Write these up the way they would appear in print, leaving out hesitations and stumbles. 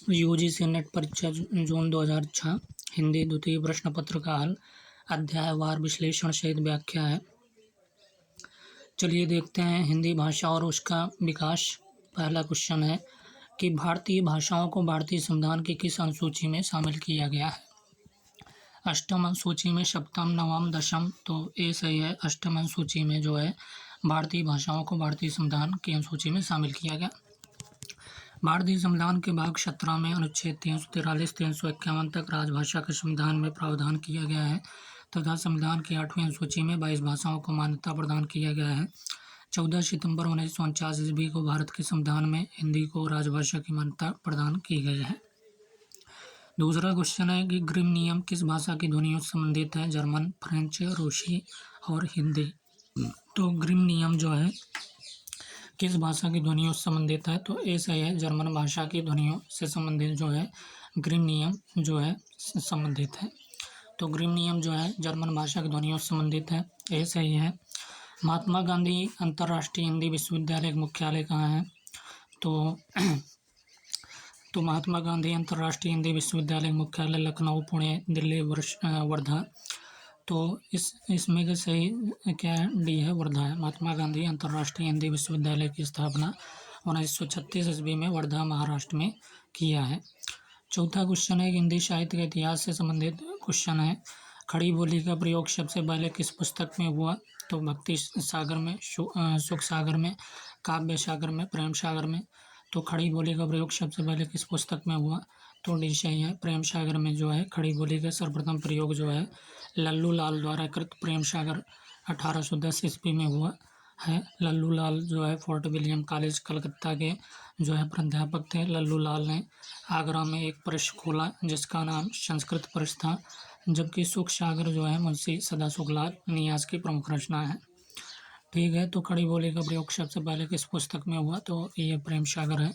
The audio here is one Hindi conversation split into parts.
यूजीसी नेट परीक्षा जून 2006 हिंदी द्वितीय प्रश्न पत्र का हल अध्यायवार विश्लेषण सहित व्याख्या है। चलिए देखते हैं हिंदी भाषा और उसका विकास। पहला क्वेश्चन है कि भारतीय भाषाओं को भारतीय संविधान की किस अनुसूची में शामिल किया गया है। अष्टम अनुसूची में, सप्तम, नवम, दशम। तो ए सही है। अष्टम अनुसूची में जो है भारतीय भाषाओं को भारतीय संविधान की अनुसूची में शामिल किया गया। भारतीय संविधान के भाग 17 में अनुच्छेद 343 351 तक राजभाषा के संविधान में प्रावधान किया गया है तथा संविधान की 8वीं अनुसूची में 22 भाषाओं को मान्यता प्रदान किया गया है। 14 सितंबर 1949 ईस्वी को भारत के संविधान में हिंदी को राजभाषा की मान्यता प्रदान की गई है। दूसरा क्वेश्चन है कि ग्रिम नियम किस भाषा की ध्वनियों से संबंधित है। जर्मन, फ्रेंच, रूसी और हिंदी। तो ग्रिम नियम जो है किस भाषा की ध्वनियों से संबंधित है। तो ए सही है। जर्मन भाषा की ध्वनियों से संबंधित जो है ग्रिम नियम जो है संबंधित है। तो ग्रिम नियम जो है जर्मन भाषा की ध्वनियों से संबंधित है। ए सही है। महात्मा गांधी अंतर्राष्ट्रीय हिंदी विश्वविद्यालय का मुख्यालय कहाँ है। तो महात्मा गांधी अंतर्राष्ट्रीय हिंदी विश्वविद्यालय मुख्यालय लखनऊ, पुणे, दिल्ली, वर्धा। तो इसमें का सही क्या है, डी है, वर्धा है। महात्मा गांधी अंतर्राष्ट्रीय हिंदी विश्वविद्यालय की स्थापना 1936 ईस्वी में वर्धा, महाराष्ट्र में किया है। चौथा क्वेश्चन है कि हिंदी साहित्य के इतिहास से संबंधित क्वेश्चन है। खड़ी बोली का प्रयोग सबसे पहले किस पुस्तक में हुआ। तो भक्ति सागर में, सुख सागर में, काव्य सागर में, प्रेम सागर में। तो खड़ी बोली का प्रयोग सबसे पहले किस पुस्तक में हुआ। तो डी सही है। प्रेम सागर में जो है खड़ी बोली का सर्वप्रथम प्रयोग जो है लल्लू लाल द्वारा कृत प्रेम सागर 1810 ईस्वी में हुआ है। लल्लू लाल जो है फोर्ट विलियम कॉलेज कलकत्ता के जो है प्राध्यापक थे। लल्लू लाल ने आगरा में एक प्रेस खोला जिसका नाम संस्कृत प्रेस था, जबकि सुख सागर जो है मुंशी सदाशुकलाल नियाज की प्रमुख रचना है। ठीक है। तो खड़ी बोली का प्रयोग सबसे पहले किस पुस्तक में हुआ। तो ये प्रेम सागर है।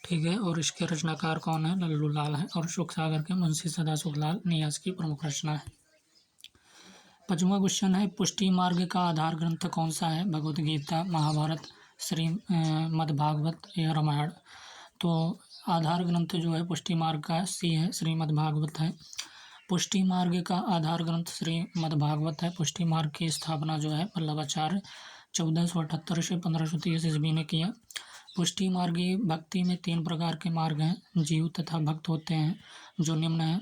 ठीक है। और इसके रचनाकार कौन है, लल्लू लाल है। और सुख सागर के मुंशी सदाशुकलाल नियाज की प्रमुख रचना है। 5वां क्वेश्चन है पुष्टि मार्ग का आधार ग्रंथ कौन सा है। भगवत गीता, महाभारत, श्रीमद्भागवत या रामायण। तो आधार ग्रंथ जो है पुष्टि मार्ग का सी है, श्रीमद्भागवत है। पुष्टि मार्ग का आधार ग्रंथ श्रीमद्भागवत है। पुष्टि मार्ग की स्थापना जो है वल्लभाचार्य 1478 से 1530 ईस्वी ने किया। पुष्टि मार्ग भक्ति में 3 प्रकार के मार्ग हैं, जीव तथा भक्त होते हैं, जो निम्न है।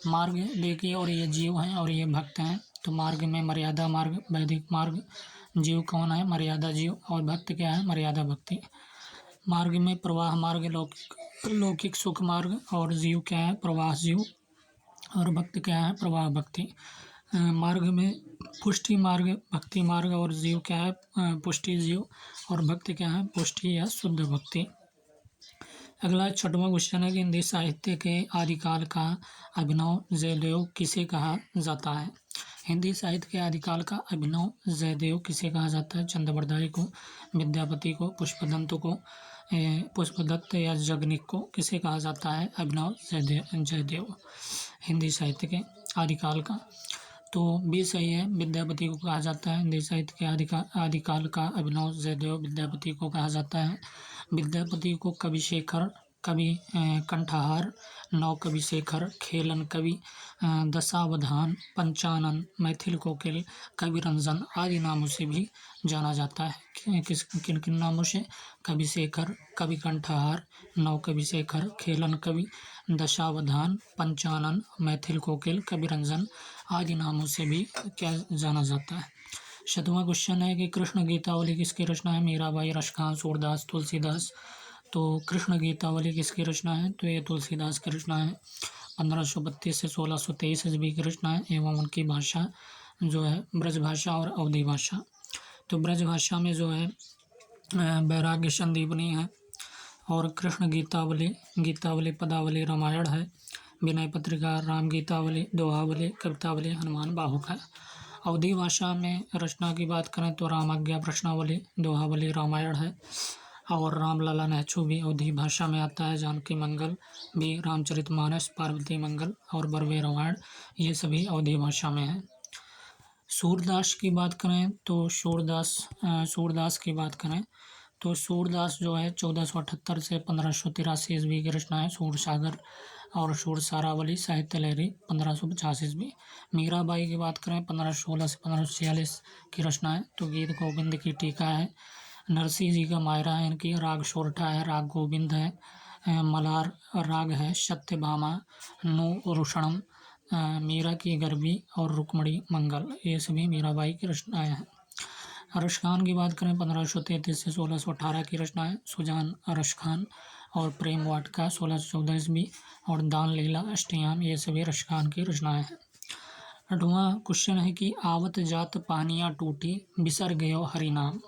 मार्ग देखिए, और ये जीव हैं और ये भक्त हैं। तो मार्ग में मर्यादा मार्ग, वैदिक मार्ग। जीव कौन है, मर्यादा जीव। और भक्त क्या है, मर्यादा भक्ति। मार्ग में प्रवाह मार्ग, लौकिक सुख मार्ग। और जीव क्या है, प्रवाह जीव। और भक्त क्या है, प्रवाह भक्ति। मार्ग में पुष्टि मार्ग, भक्ति मार्ग। और जीव क्या है, पुष्टि जीव। और भक्त क्या है, पुष्टि या शुद्ध भक्ति। अगला 6वां क्वेश्चन है कि हिंदी साहित्य के आदिकाल का अभिनव जयदेव किसे कहा जाता है। हिंदी साहित्य के आदिकाल का अभिनव जयदेव किसे कहा जाता है। चंद्रवरदाई को, विद्यापति को, पुष्पदत्त या जगनिक को किसे कहा जाता है, अभिनव जयदेव हिंदी साहित्य के आदिकाल का। तो बी सही है, विद्यापति को कहा जाता है। हिंदी साहित्य के आदिकाल का अभिनव जयदेव विद्यापति को कहा जाता है। विद्यापति को कवि शेखर, कवि कंठहार, नव कवि शेखर, खेलन कवि, दशावधान, पंचानन, मैथिल कोकिल, कवि रंजन आदि नामों से भी जाना जाता है। किन किन नामों से, कवि शेखर, कवि कंठहार, नव कवि शेखर, खेलन कवि, दशावधान, पंचानन, मैथिल कोकिल, कवि रंजन आदि नामों से भी क्या जाना जाता है। 7वां क्वेश्चन है कि कृष्ण गीतावली किसकी रचना है। मीराबाई, रसखान, सूरदास, तुलसीदास। तो कृष्ण गीतावली किसकी रचना है। तो ये तुलसीदास की रचना है। 1532 से 1623 ईस्वी की रचना है। एवं उनकी भाषा जो है ब्रज भाषा और अवधी भाषा। तो ब्रज भाषा में जो है वैराग्य संदीपनी है। और कृष्ण गीतावली पदावली रामायण है। विनय पत्रिका, राम गीतावली, दोहावली, कवितावली, हनुमान बाहुक है। अवधी भाषा में रचना की बात करें तो रामाज्ञा प्रश्नावली, दोहावली रामायण है। और रामलला नेहचू भी अवधी भाषा में आता है। जानकी मंगल भी, रामचरितमानस, पार्वती मंगल और बरवे रामायण ये सभी अवधी भाषा में है। सूरदास की बात करें तो सूरदास की बात करें तो सूरदास जो है 1478 से 1583 ईस्वी की रचना है सूरसागर, और सूरसारावली साहित्य लहरी 1550 ईस्वी। मीराबाई की बात करें 1516 से 1546 की रचना है। तो गीत गोविंद की टीका है। नरसिंह जी का मायरा है इनकी। राग सोरठा है, राग गोविंद है, मलार राग है, सत्यभामा, नु रुषणम, मीरा की गरबी और रुक्मणी मंगल, ये सभी मीराबाई की रचनाएं हैं। रश खान की बात करें 1533 से 1618 की रचना है। सुजान रश खान और प्रेम वाटिका 1614 ईस्वी और दान लीला अष्टयाम, ये सभी रश खान की रचनाएं हैं। 8वां क्वेश्चन है कि आवत जात पहनियाँ टूटी बिसर गयो हरि नाम।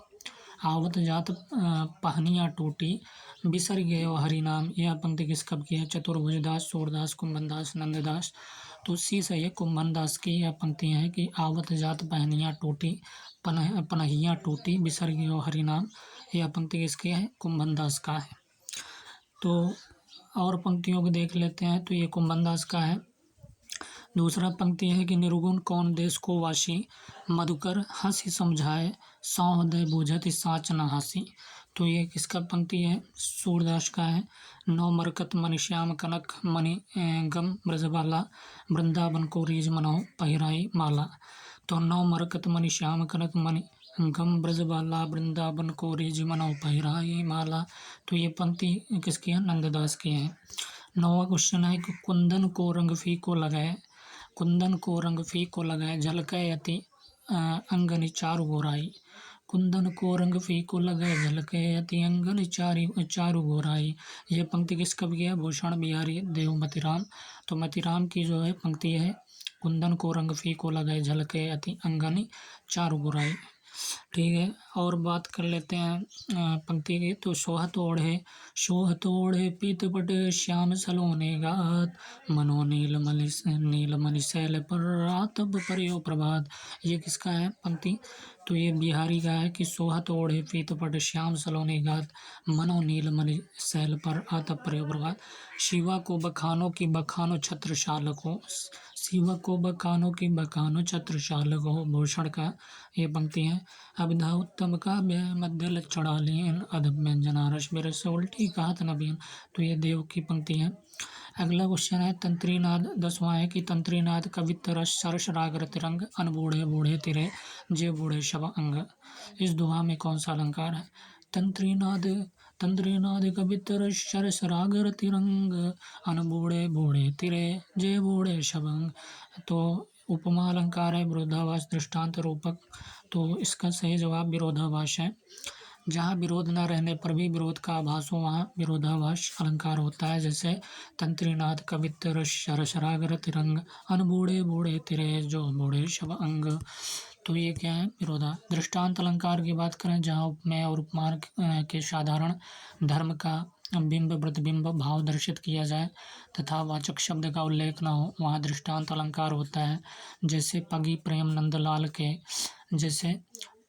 आवत जात पहनियाँ टूटी बिसर गयो हरि नाम, यह पंक्ति किस कवि की है? चतुर्भुज दास, सूरदास, कुंभन दास, नंददास। तो सी सही है, कुंभन दास की यह पंक्तियाँ हैं कि आवत जात पहनियाँ टूटी पनहियाँ टूटी बिसर गयो हरि नाम, यह पंक्ति किसकी है? कुंभन दास का है। तो और पंक्तियों को देख लेते हैं। तो ये कुंभन दास का है। दूसरा पंक्ति है कि निर्गुण कौन देश को वासी, मधुकर हंसी समझाए, सौहृदय बूझत साच न हासी। तो ये किसका पंक्ति है? सूरदास का है। नौ मरकत मणि श्याम कनक मणि गम ब्रजबाला, वृंदावन को रीझ मनोह पहिराई माला। तो नौ मरकत मणि श्याम कनक मणि गम ब्रजबाला, वृंदावन को रीझ मनोह पहिराई माला। तो ये पंक्ति किसकी है? नंददास की है। 9वां क्वेश्चन है कि कुंदन को रंग फीको लगाए, कुंदन को रंग फीको लगाए, झलके अति अंगनि चारु गोराई। कुंदन को रंग फीको लगाए, झलके अति अंगनि चारु गोराई, यह पंक्ति किस कवि की है? भूषण बिहारी देवमतिराम। तो मतिराम की जो है पंक्ति है, कुंदन को रंग फीको लगाए, झलके अति अंगनि चारु गोराई। ठीक है, और बात कर लेते हैं पंक्ति की। तो सोहत ओढ़े पीतपट श्याम सलोने गात, मनो नीलमणि शैल पर रातब पर्यो प्रभात, ये किसका है पंक्ति? तो ये बिहारी का है कि सोहत ओढ़े पीतपट श्याम सलोने गात, मनो नीलमणि शैल पर आतप पर्यो प्रभात। शिवा को बखानो की बखानो छत्रशाल को, शिवा को बखानो की बखानो छत्रशाल को, भूषण का ये पंक्ति है। अभिधा उत्तम काव्य मध्य लक्षणालीन, अधम व्यंजना रस बिरस उल्टी कहत नबीन। तो ये देव की पंक्ति है। अगला क्वेश्चन है तंत्रीनाद। 10वां है कि तंत्रीनाद कवित्त रस सरस राग रतिरंग, अनबूढ़े बूढ़े तिरे जे बूढ़े शब अंग, इस दोहा में कौन सा अलंकार है? तंत्रीनाद कवित्त रस सरस राग रतिरंग, अनबूढ़े बूढ़े तिरे जे बूढ़े शब अंग। तो उपमा अलंकार है, विरोधाभास दृष्टांत रूपक। तो इसका सही जवाब विरोधाभास है। जहाँ विरोध न रहने पर भी विरोध का आभास हो वहाँ विरोधाभास अलंकार होता है। जैसे तंत्रीनाद कवित्त रस सरस राग रतिरंग, अनबूढ़े बूढ़े तिरे जो बूढ़े शब अंग। तो ये क्या है? विरोधा। दृष्टांत अलंकार की बात करें, जहाँ उपमेय और उपमान के साधारण धर्म का बिंब प्रतिबिंब भाव दर्शित किया जाए तथा वाचक शब्द का उल्लेख न हो, वहाँ दृष्टांत अलंकार होता है। जैसे पगी प्रेम नंदलाल के, जैसे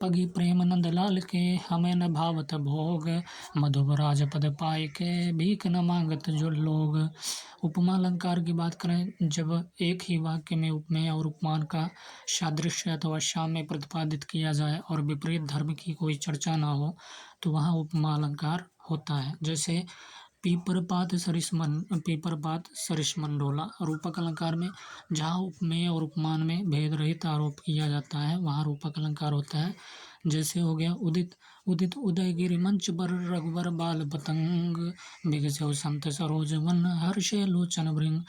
पगी प्रेम नंदलाल के हमें न भावत भोग, मधुब राजपद पाए के भीख न मांगत जो लोग। उपमा अलंकार की बात करें, जब एक ही वाक्य में उपमेय और उपमान का सादृश्य अथवा साम्य प्रतिपादित किया जाए और विपरीत धर्म की कोई चर्चा ना हो तो वहाँ उपमा अलंकार होता है। जैसे पीपरपात सरिस मंडोला। रूपक अलंकार में जहाँ उपमेय और उपमान में भेद रहित आरोप किया जाता है वहाँ रूपक अलंकार होता है। जैसे हो गया उदित उदयगिरि मंच पर रघुवर बाल पतंग, बिगसे संत सरोज वन हर्षे लोचन भृंग।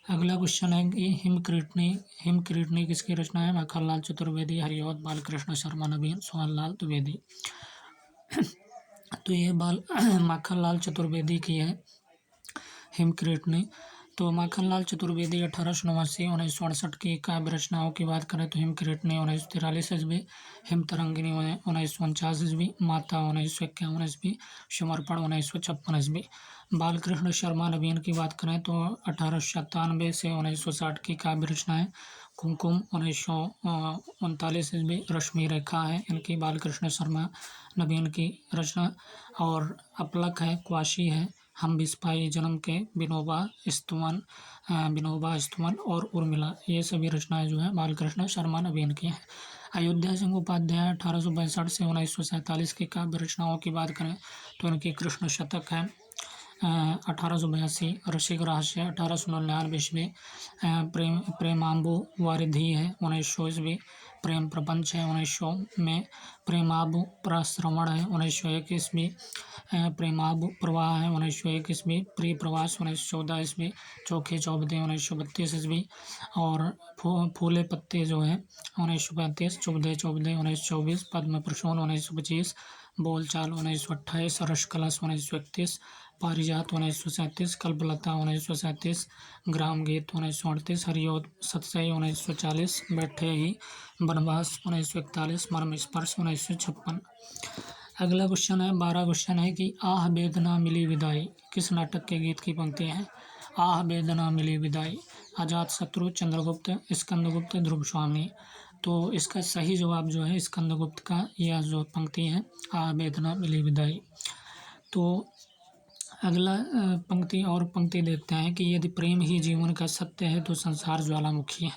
अगला क्वेश्चन है कि हिमक्रीटनी किसकी रचना है? माखनलाल चतुर्वेदी, हरिऔध, बालकृष्ण शर्मा, नवीन सोहनलाल द्विवेदी। तो ये माखनलाल चतुर्वेदी की है हिमक्रीटनी। तो माखनलाल चतुर्वेदी 1889 1968 की काव्य रचनाओं की बात करें तो हिमक्रीटनी 1943 ईस्वी, हिमतरंगिनी 1949 ईस्वी, माता 1951 ईस्वी, समर्पण 1956 ईस्वी। बालकृष्ण शर्मा नवीन की बात करें तो 1897 से 1960 की काव्य रचनाएं। कुमकुम 1939 ईस्वी, रश्मि रेखा है इनकी बालकृष्ण शर्मा नवीन की रचना, और अपलक है, क्वाशी है, हम भी सिपाही जन्म के, विनोबा स्तुवन और उर्मिला, ये सभी रचनाएं जो है बालकृष्ण शर्मा ने की हैं। अयोध्या सिंह उपाध्याय 1862 से 1947 की काव्य रचनाओं की बात करें तो इनकी कृष्ण शतक है 1882, रसिक रहस्य 1899 ईस्वी, प्रेमाम्बु वारिधि है 1900 ईस्वी, प्रेम प्रपंच है 1900 में, प्रेमाबु प्रश्रवण है 1901 ईस्वी, प्रेमाबु प्रवाह है 1901 ईस्वी, प्रिय प्रवास 1914 ईस्वी, चोखे चौबते 1932 ईस्वी, और फूले पत्ते जो है 1935, चुबदे चौबदे 1924, पद्म प्रसून 1925, बोलचाल 1928, रस कलश 1931, पारिजात 1937, कल्पलता 1937, ग्राम गीत 1938, हरिओद सतसई 1940, बैठे ही वनवास 1941, मर्म स्पर्श 1956। अगला क्वेश्चन है 12 क्वेश्चन है कि आह वेदना मिली विदाई किस नाटक के गीत की पंक्ति है। आह वेदना मिली विदाई, अजात शत्रु, चंद्रगुप्त, स्कंदगुप्त, ध्रुव स्वामी। तो इसका सही जवाब जो है स्कंदगुप्त का यह जो पंक्ति है, आह वेदना मिली विदाई। तो अगला पंक्ति देखते हैं कि यदि प्रेम ही जीवन का सत्य है तो संसार ज्वालामुखी है।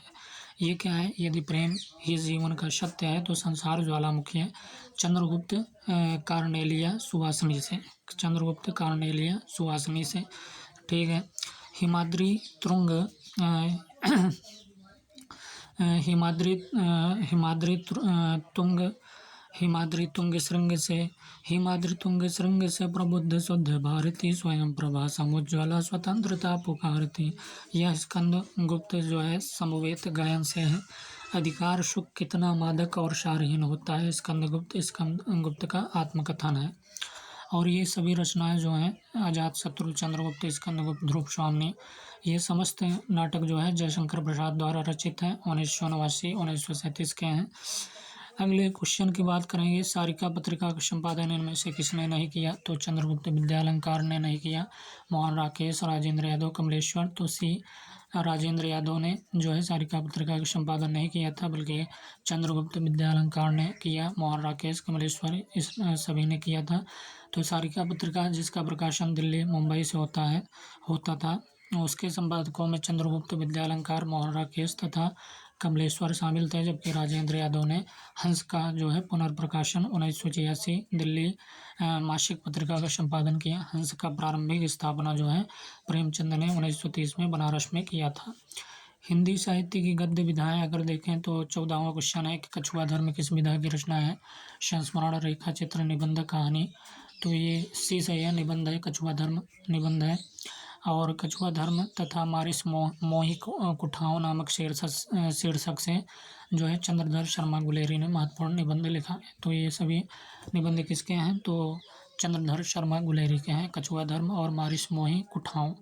ये क्या है, यदि प्रेम ही जीवन का सत्य है तो संसार ज्वालामुखी है। चंद्रगुप्त कार्नेलिया सुहासिनी से, चंद्रगुप्त कार्नेलिया सुहासिनी से, ठीक है। हिमाद्री तुंग हिमाद्री तुंग हिमाद्री तुंग श्रृंग से प्रबुद्ध शुद्ध भारती, स्वयं प्रभा समुज्ज्वला स्वतंत्रता पुकारती। यह स्कंदगुप्त जो है समवेत गायन से है। अधिकार सुख कितना मादक और सारहीन होता है, स्कंदगुप्त का आत्मकथन है। और ये सभी रचनाएं जो हैं अजातशत्रु, चंद्रगुप्त, स्कंदगुप्त, ध्रुव स्वामी, ये समस्त नाटक जो है जयशंकर प्रसाद द्वारा रचित हैं। 1989 1937 के हैं। अगले क्वेश्चन की बात करेंगे, सारिका पत्रिका का संपादन इनमें से किसने नहीं किया। तो चंद्रगुप्त विद्यालंकार ने नहीं किया, मोहन राकेश, राजेंद्र यादव, कमलेश्वर। तो सी राजेंद्र यादव ने जो है सारिका पत्रिका का संपादन नहीं किया था, बल्कि चंद्रगुप्त विद्यालंकार ने किया, मोहन राकेश, कमलेश्वर इस सभी ने किया था। तो सारिका पत्रिका जिसका प्रकाशन दिल्ली मुंबई से होता था, उसके संपादकों में चंद्रगुप्त विद्यालंकार, मोहन राकेश तथा कमलेश्वर शामिल थे। जबकि राजेंद्र यादव ने हंस का जो है पुनर्प्रकाशन 1986 दिल्ली मासिक पत्रिका का संपादन किया। हंस का प्रारंभिक स्थापना जो है प्रेमचंद ने 1930 में बनारस में किया था। हिंदी साहित्य की गद्य विधाएं अगर देखें तो 14वां क्वेश्चन है कि कछुआ धर्म किस विधा की रचना है। संस्मरण, रेखा चित्र, निबंध, कहानी। तो ये सी सही है, निबंध है, कछुआ धर्म निबंध है। और कछुआ धर्म तथा मारिस मोही कुठाओं नामक शीर्षक से जो है चंद्रधर शर्मा गुलेरी ने महत्वपूर्ण निबंध लिखा है। तो ये सभी निबंध किसके हैं, तो चंद्रधर शर्मा गुलेरी के हैं, कछुआ धर्म और मारिस मोही कुठाओं।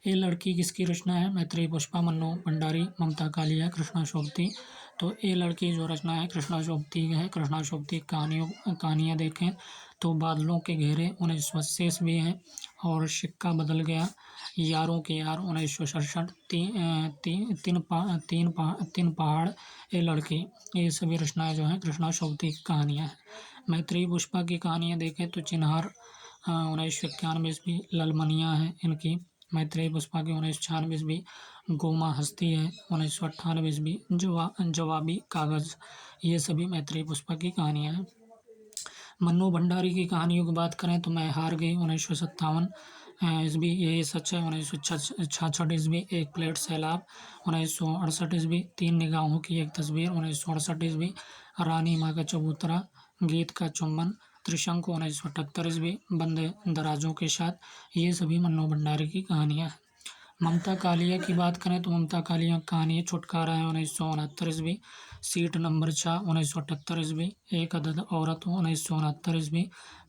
ये लड़की किसकी रचना है, मैत्रेयी पुष्पा, मन्नू भंडारी, ममता कालिया, कृष्णा शोभती। तो ये लड़की जो रचना है कृष्णा शोभती है। कृष्णा शोभती कहानियाँ देखें तो बादलों के घेरे 1980 ईस्वी है, और सिक्का बदल गया, यारों के यार 1967, तीन पहाड़, ये लड़की, ये सभी रचनाएं जो हैं कृष्णा शोभती की कहानियाँ हैं। मैत्रेयी पुष्पा की कहानियाँ देखें तो चिन्हार 1991 ईस्वी, ललमनिया है इनकी। मैत्रेयी पुष्पा की 1996 ईस्वी, गोमा हस्ती है 1998 ईस्वी, जवाबी कागज, ये सभी मैत्रेयी पुष्पा की कहानियाँ हैं। मन्नू भंडारी की कहानियों की बात करें तो मैं हार गई 1957 ईस्वी, यही सच है। 1966 ईस्वी, एक प्लेट सैलाब 1968 ईस्वी, तीन निगाहों की एक तस्वीर 1968 ईस्वी, रानी माँ का चबूतरा, गीत का चुम्बन, त्रिशंकु 1978 ईस्वी, बंद दराजों के साथ, ये सभी मन्नू भंडारी की कहानियाँ हैं। ममता कालिया की बात करें तो ममता कालिया की कहानी है छुटकारा है 1969 ईस्वी, सीट नंबर 4 1978 ईस्वी, एक अदद औरत 1969 ईस्वी,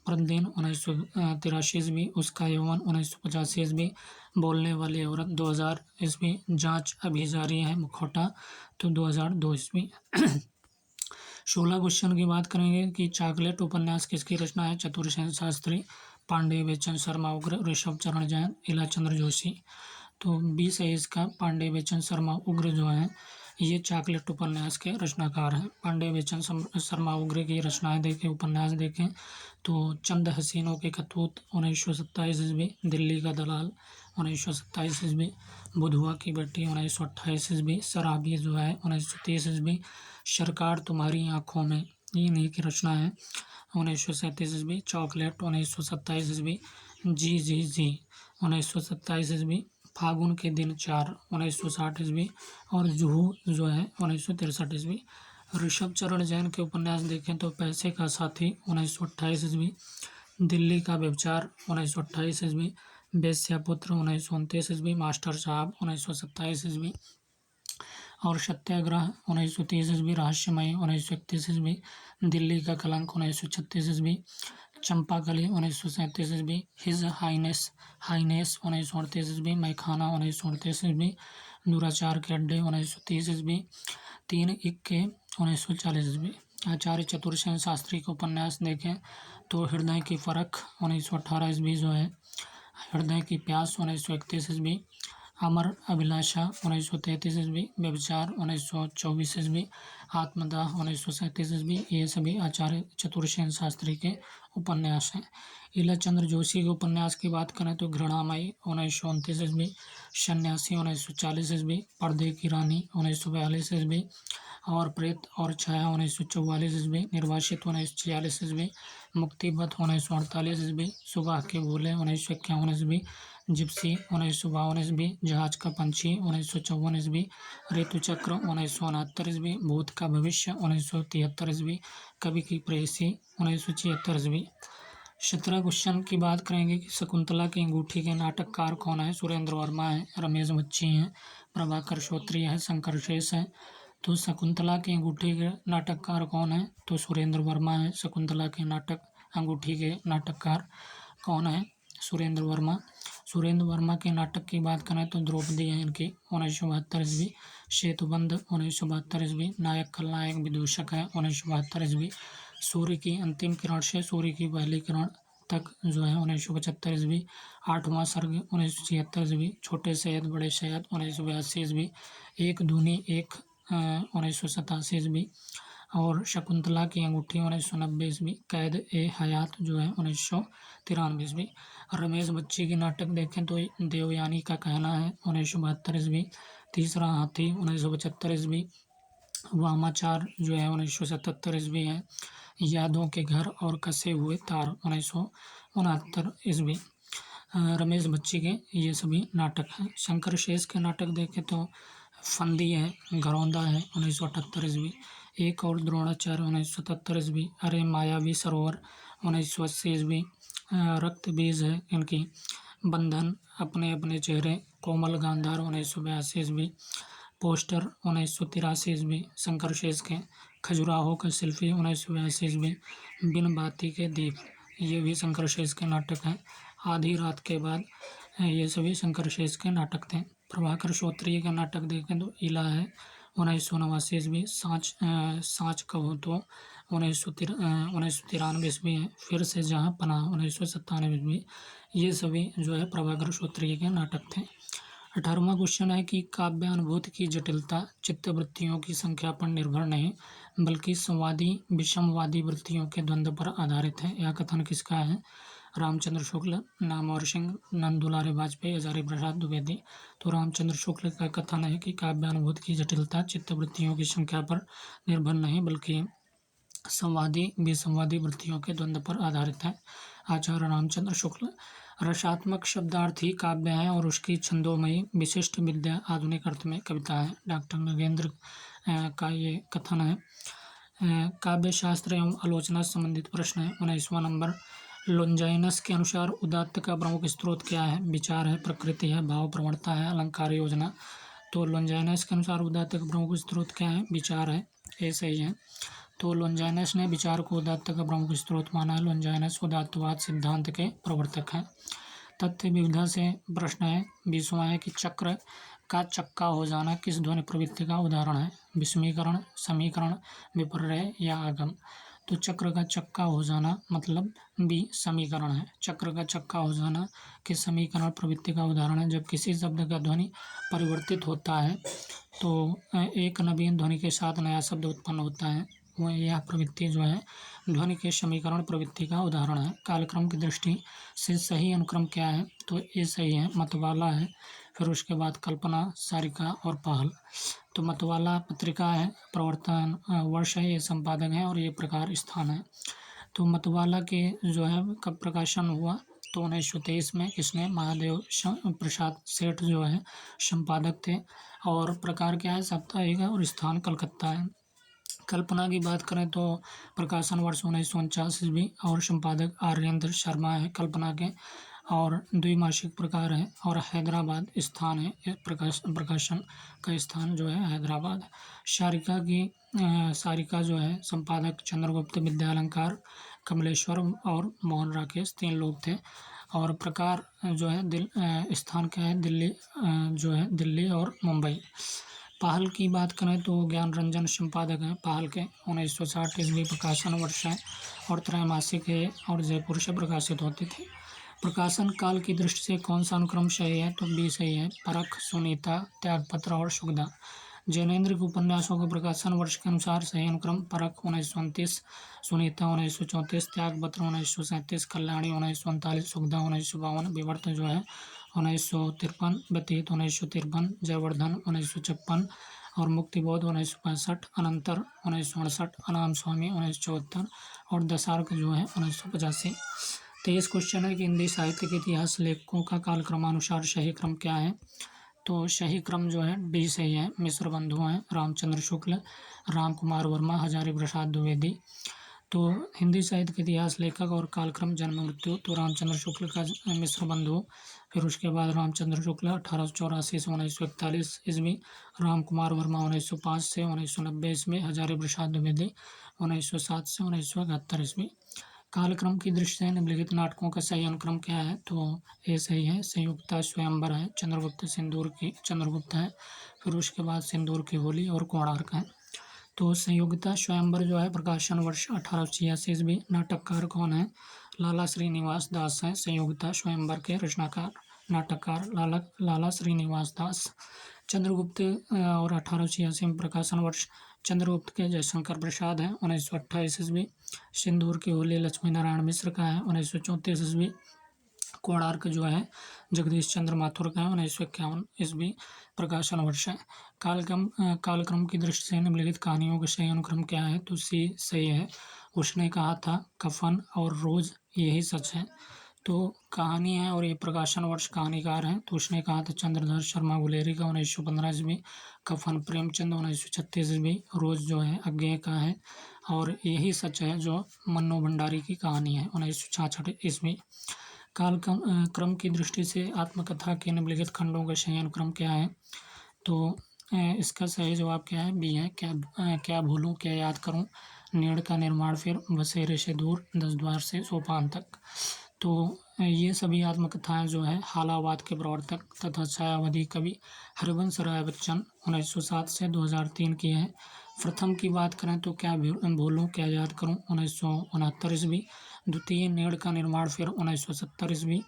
प्रतिदिन 1983 ईस्वी, उसका यौवन 1985 ईस्वी, बोलने वाली औरत 2000 ईस्वी, जांच अभी जारी है मुखौटा तो 2002 ईस्वी। 16 क्वेश्चन की बात करेंगे कि चॉकलेट उपन्यास किसकी रचना है। चतुरसेन शास्त्री, पांडे बेचन शर्मा उग्र, ऋषभ चरण जैन, इलाचंद्र जोशी। तो 20 है इसका, पांडे बेचन शर्मा उग्र जो है ये चॉकलेट उपन्यास के रचनाकार हैं। पांडे बेचन शर्मा उग्रे की रचनाएं देखें, उपन्यास देखें तो चंद हसीनों के खतूत 1927 ईस्वी, दिल्ली का दलाल 1927 ईस्वी, बुधवा की बेटी 1928 ईस्वी, शराबी जो है 1930 ईस्वी, सरकार तुम्हारी आंखों में, ये इन्हीं की रचना है 1937 ईस्वी, चॉकलेट 1927 ईस्वी, जी जी जी 1927 ईस्वी, फागुन के दिन 4 1960 ईस्वी और जुहू जो है 1963 ईस्वी। ऋषभ चरण जैन के उपन्यास देखें तो पैसे का साथी 1928 ईस्वी, दिल्ली का व्यभिचार 1928 ईस्वी, वेश्यापुत्र 1929 ईस्वी, मास्टर साहब 1927 ईस्वी और सत्याग्रह 1930 ईस्वी, रहस्यमयी 1931 ईस्वी, दिल्ली का कलंक 1936 ईस्वी, चंपाकली 1937 ईस्वी, हिज हाइनेस 1938 ईस्वी, मैखाना 1938 ईस्वी, दुराचार के अड्डे 1930 ईस्वी, तीन इक्के 1940 ईस्वी। आचार्य चतुर्सेन शास्त्री के उपन्यास देखें तो हृदय की फरक 1918 ईस्वी जो है, हृदय की प्यास 1931 ईस्वी, अमर अभिलाषा 1933 ईस्वी, व्यभिचार 1924 ईस्वी, आत्मदाह 1937 ईस्वी। ये सभी आचार्य चतुर्सेन शास्त्री के उपन्यास हैं। ईलाचंद्र जोशी के उपन्यास की बात करें तो घृणामयी 1929 ईस्वी, सन्यासी 1940 ईस्वी, पर्दे की रानी 1942 ईस्वी और प्रेत और छाया 1944 ईस्वी, निर्वासित 1946 ईस्वी, मुक्तिपथ 1948 ईस्वी, सुबह के भूले 1951 ईस्वी, जिप्सी 1952 ईस्वी, जहाज का पंछी 1954 ईस्वी, ऋतुचक्र 1969 ईस्वी, भूत का भविष्य 1973 ईस्वी, कवि की प्रेयसी 1976 ईस्वी। 17 क्वेश्चन की बात करेंगे कि शकुंतला की अंगूठी के नाटककार कौन है? सुरेंद्र वर्मा है, रमेश बच्ची हैं, प्रभाकर श्रोत्री है, शंकर शेष है। तो शकुंतला की अंगूठी के नाटककार कौन है? तो सुरेंद्र वर्मा है। शकुंतला के नाटक अंगूठी के नाटककार कौन है? सुरेंद्र वर्मा। सुरेंद्र वर्मा के नाटक की बात करें तो द्रौपदी है इनकी 1972 ईस्वी, सेतुबंध 1972 ईस्वी, नायक खलनायक विदूषक है 1972 ईस्वी, सूर्य की अंतिम किरण से सूर्य की पहली किरण तक जो है 1975 ईस्वी, आठवां सर्ग 1976 ईस्वी, छोटे सैयद बड़े सैयद 1982 ईस्वी, एक दूनी एक 1987 ईस्वी और शकुंतला की अंगूठी 1990 ईस्वी, कैद ए हयात जो है 1993 ईस्वी। रमेश बच्ची की नाटक देखें तो देवयानी का कहना है 1972 ईस्वी, तीसरा हाथी 1975 ईस्वी, वामाचार जो है 1977 ईस्वी है, यादों के घर और कसे हुए तार 1969 ईस्वी। रमेश बच्ची के ये सभी नाटक हैं। शंकर शेष के नाटक देखें तो फंदी है, घरौंदा है 1978 ईस्वी, एक और द्रोणाचार्य 1977 ईस्वी, अरे मायावी सरोवर 1980 ईस्वी, रक्त बीज है इनकी, बंधन, अपने अपने चेहरे, कोमल गांधार 1982 ईस्वी, पोस्टर 1983 ईस्वी, शंकर शेष के खजुराहो का शिल्पी 1982 ईस्वी, बिन बाती के दीप, ये भी शंकर शेष के नाटक हैं। आधी रात के बाद, ये सभी शंकर शेष के नाटक थे। प्रभाकर श्रोत्रिय का नाटक देखें तो इला है 1989 ईस्वी, साँच कहो तो 1993 ईस्वी है, फिर से जहाँ पनाह 1997 ईस्वी। ये सभी जो है प्रभाकर श्रोत्रिय के नाटक थे। 18वां क्वेश्चन है कि काव्यानुभूति की जटिलता चित्तवृत्तियों की संख्या पर निर्भर नहीं बल्कि संवादी विषमवादी वृत्तियों के द्वंद्व पर आधारित है। यह कथन किसका है? रामचंद्र शुक्ल, नामवर सिंह, नंदुलारे वाजपेयी, हजारी प्रसाद द्विवेदी। तो रामचंद्र शुक्ल का कथन है कि काव्यानुभूति की जटिलता चित्तवृत्तियों की संख्या पर निर्भर नहीं बल्कि संवादी विसंवादी वृत्तियों के द्वंद्व पर आधारित है। आचार्य रामचंद्र शुक्ल। रसात्मक शब्दार्थ ही काव्य है और उसकी छंदोमयी विशिष्ट विद्या आधुनिक अर्थ में कविता है। डॉक्टर नगेंद्र का ये कथन है। काव्य शास्त्र एवं आलोचना से संबंधित प्रश्न है। 19वां नंबर, लोंजाइनस के अनुसार उदात्त का प्रमुख स्रोत क्या है? विचार है, प्रकृति है, भाव प्रवणता है, अलंकार योजना। तो लोंजाइनस के अनुसार उदात्त का प्रमुख स्रोत क्या है? विचार है, ये सही है। तो लोंजाइनस ने विचार को उदात्त का प्रमुख स्रोत माना है। लोंजाइनस उदात्तवाद सिद्धांत के प्रवर्तक हैं। तथ्य विविधा से प्रश्न है। 20वां है कि चक्र का चक्का हो जाना किस ध्वनि प्रवृत्ति का उदाहरण है? विषमीकरण, समीकरण, विपर्यय या आगम। तो चक्र का चक्का हो जाना मतलब बी समीकरण है। चक्र का चक्का हो जाना किस समीकरण प्रवृत्ति का उदाहरण है? जब किसी शब्द का ध्वनि परिवर्तित होता है तो एक नवीन ध्वनि के साथ नया शब्द उत्पन्न होता है। वह यह प्रवृत्ति जो है ध्वनि के समीकरण प्रवृत्ति का उदाहरण है। कालक्रम की दृष्टि से सही अनुक्रम क्या है? तो ये सही है, मतवाला है। फिर उसके बाद कल्पना, सारिका और पहल। तो मतवाला पत्रिका है, प्रवर्तन वर्ष है, ये संपादक है और ये प्रकार स्थान है। तो मतवाला के जो है कब प्रकाशन हुआ? तो 1923 में। किसने? महादेव प्रसाद सेठ जो है संपादक थे। और प्रकार क्या है? साप्ताहिक है और स्थान कलकत्ता है। कल्पना की बात करें तो प्रकाशन वर्ष 1949 ईस्वी और संपादक आर्येंद्र शर्मा है कल्पना के। और द्विमासिक प्रकार है और हैदराबाद स्थान है। प्रकाशन का स्थान जो है हैदराबाद। सारिका जो है संपादक चंद्रगुप्त विद्यालंकार, कमलेश्वर और मोहन राकेश, 3 लोग थे। और प्रकार जो है स्थान क्या है? दिल्ली जो है दिल्ली और मुंबई। पहल की बात करें तो ज्ञान रंजन संपादक हैं पहल के। 1960 ईस्वी प्रकाशन वर्ष है और त्रैमासिक है और जयपुर से प्रकाशित होती थी। प्रकाशन काल की दृष्टि से कौन सा अनुक्रम सही है? तो बी सही है, परख, सुनीता, त्यागपत्र और सुगधा। जैनेन्द्र के उपन्यासों के प्रकाशन वर्ष के अनुसार सही अनुक्रम परख 1929, सुनीता 1934, त्यागपत्र 1937, कल्याणी 1939, सुगधा 1952, विवर्त जो है 1953, व्यतीत 1953, जयवर्धन 1956 और मुक्तिबोध 1965, अनंतर 1968, अनाम स्वामी 1974 और दशार्क जो है 1985। 23 क्वेश्चन है कि हिंदी साहित्य के इतिहास लेखकों का कालक्रमानुसार सही क्रम क्या है? तो सही क्रम जो है डी सही है। मिश्र बंधु हैं रामचंद्र शुक्ल, राम कुमार वर्मा, हजारी प्रसाद द्विवेदी। तो हिंदी साहित्य के इतिहास लेखक और कालक्रम जन्म मृत्यु तो रामचंद्र शुक्ल का मिश्र बंधु। फिर उसके बाद रामचंद्र शुक्ल 1884 से 1941 ईस्वी, राम कुमार वर्मा 1905 से 1990 ईस्वी, हजारी प्रसाद द्विवेदी 1907 से 1971 ईस्वी। कालक्रम की दृष्टि से निम्नलिखित नाटकों का सही अनुक्रम क्या है? तो ये सही है, संयुक्ता स्वयंवर है, चंद्रगुप्त है। फिर उसके बाद सिंदूर की होली और कोणार्क है। तो संयुक्ता स्वयंवर जो है प्रकाशन वर्ष 1886 ईस्वी। नाटककार कौन है? लाला श्रीनिवास दास हैं संयुक्ता स्वयंवर के रचनाकार। नाटककार लाला श्रीनिवास दास। चंद्रगुप्त और 1886 में प्रकाशन वर्ष चंद्रगुप्त के जयशंकर प्रसाद है 1928 ईस्वी। सिंदूर की होली लक्ष्मी नारायण मिश्र का है 1934 ईस्वी। कोणार्क जो है जगदीश चंद्र माथुर का है 1951 ईस्वी प्रकाशन वर्ष है। कालक्रम की दृष्टि से निम्नलिखित कहानियों का सही अनुक्रम क्या है? तो सी सही है। उसने कहा था, कफन और रोज, यही सच है। तो कहानी है और ये प्रकाशन वर्ष कहानीकार हैं तो उसने कहा था चंद्रधर शर्मा गुलेरी का 1915 ईस्वी। कफन प्रेमचंद 1936 ईस्वी। रोज जो है अज्ञेय का है और यही सच है जो मन्नू भंडारी की कहानी है 1966 ईस्वी। क्रम की दृष्टि से आत्मकथा के निम्नलिखित खंडों का सही अनुक्रम क्या है? तो इसका सही जवाब क्या है? बी है। क्या भूलूं, क्या याद करूं, नीड़ का निर्माण, फिर बसेरे से दूर, 10 द्वार से सोपान तक। तो ये सभी आत्मकथाएं जो है हालावाद के प्रवर्तक तथा छायावादी कवि हरिवंश राय बच्चन 1907 से 2003 की है। प्रथम की बात करें तो क्या भूलूं, क्या याद करूं 1969 ईस्वी। द्वितीय नीड़ का निर्माण, फिर 1970 ईस्वी।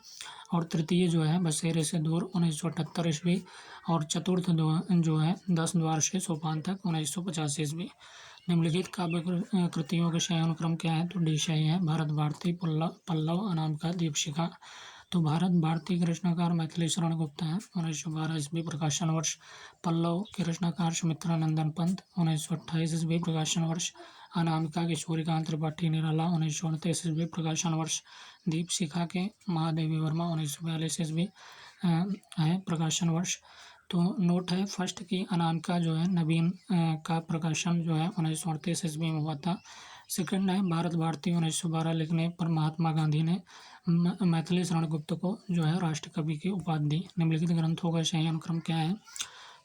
और तृतीय जो है बसेरे से दूर 1978 ईस्वी। और चतुर्थ जो है 10 द्वार से सोपान तक 1985 ईस्वी। निम्नलिखित काव्य कृतियों के सही अनुक्रम क्या है? तो डी सही है। भारत भारती, पल्लव, अनामिका, दीपशिखा। तो भारत भारती के रचनाकार मैथिली शरण गुप्त हैं 1912 ईस्वी प्रकाशन वर्ष। पल्लव के रचनाकार सुमित्रा नंदन पंत 1928 ईस्वी प्रकाशन वर्ष। अनामिका के सूर्यकांत त्रिपाठी निराला 1938 ईस्वी प्रकाशन वर्ष। दीपशिखा के महादेवी वर्मा 1942 ईस्वी है प्रकाशन वर्ष। तो नोट है फर्स्ट की अनामिका जो है नवीन का प्रकाशन जो है 1938 ईस्वी में हुआ था। सेकंड है भारत भारती 1912 लिखने पर महात्मा गांधी ने मैथिली शरण गुप्त को जो है राष्ट्र कवि की उपाधि दी। निम्नलिखित ग्रंथों का सही अनुक्रम क्या है?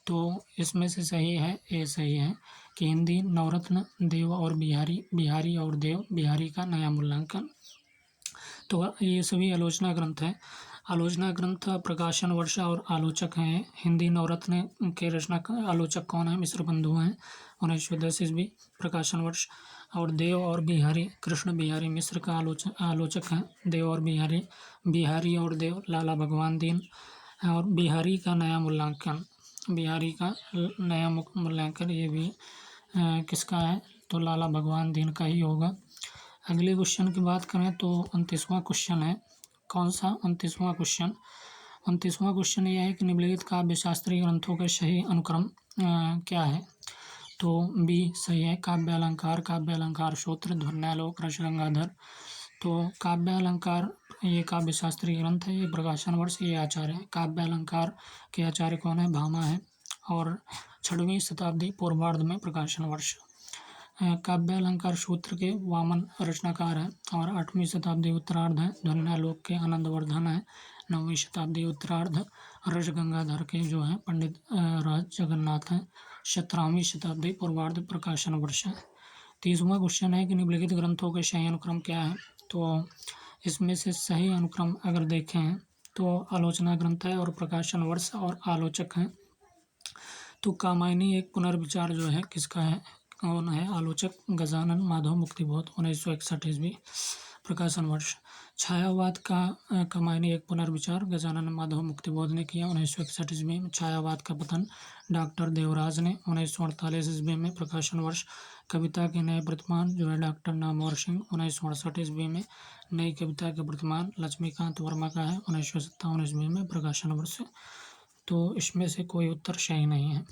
तो इसमें से सही है, ए सही है कि हिंदी नवरत्न, देव और बिहारी, बिहारी और देव, बिहारी का नया मूल्यांकन। तो ये सभी आलोचना ग्रंथ हैं। आलोचना ग्रंथ प्रकाशन वर्ष और आलोचक हैं। हिंदी नवरत्न के रचना आलोचक कौन है? मिश्र बंधु हैं 1910 ईस्वी प्रकाशन वर्ष। और देव और बिहारी कृष्ण बिहारी मिश्र का आलोचक हैं। देव और बिहारी और देव लाला भगवान दीन। और बिहारी का नया मूल्यांकन बिहारी का नया मूल्यांकन, ये भी किसका है, तो लाला भगवान दीन का ही होगा। अगले क्वेश्चन की बात करें तो 29वां क्वेश्चन है। कौन सा 29वां क्वेश्चन? 29वां क्वेश्चन यह है कि निम्नलिखित काव्य शास्त्रीय ग्रंथों के सही अनुक्रम क्या है? तो बी सही है, काव्य अलंकार, काव्य अलंकार सूत्र, ध्वन्यालोक, रसगंगाधर। तो काव्य अलंकार ये काव्य शास्त्रीय ग्रंथ है, ये प्रकाशन वर्ष, ये आचार्य है। काव्य अलंकार के आचार्य कौन है? भामा है, और 6वीं शताब्दी पूर्वार्ध में प्रकाशन वर्ष। काव्य अलंकार सूत्र के वामन रचनाकार हैं और 8वीं शताब्दी उत्तरार्ध है। ध्वन्यालोक के आनंदवर्धन है, 9वीं शताब्दी उत्तरार्ध। रसगंगाधर के जो है पंडित राज जगन्नाथ हैं, 17वीं शताब्दी पूर्वार्ध प्रकाशन वर्ष है। 30वां क्वेश्चन है कि निम्नलिखित ग्रंथों के सही अनुक्रम क्या है? तो इसमें से सही अनुक्रम अगर देखें तो आलोचना ग्रंथ है और प्रकाशन वर्ष और आलोचक हैं। तो कामायनी एक पुनर्विचार जो है किसका है, कौन है आलोचक? गजानन माधव मुक्तिबोध, 1961 ईस्वी प्रकाशन वर्ष। छायावाद का कामायनी एक पुनर्विचार गजानन माधव मुक्तिबोध ने किया 1961 ईस्वी में। छायावाद का पतन डॉक्टर देवराज ने 1948 ईस्वी में प्रकाशन वर्ष। कविता के नए प्रतिमान जो है डॉक्टर नामवर सिंह, 1968 ईस्वी में। नई कविता के प्रतिमान लक्ष्मीकांत वर्मा का है, 1957 ईस्वी में प्रकाशन वर्ष। तो इसमें से कोई उत्तर सही नहीं है।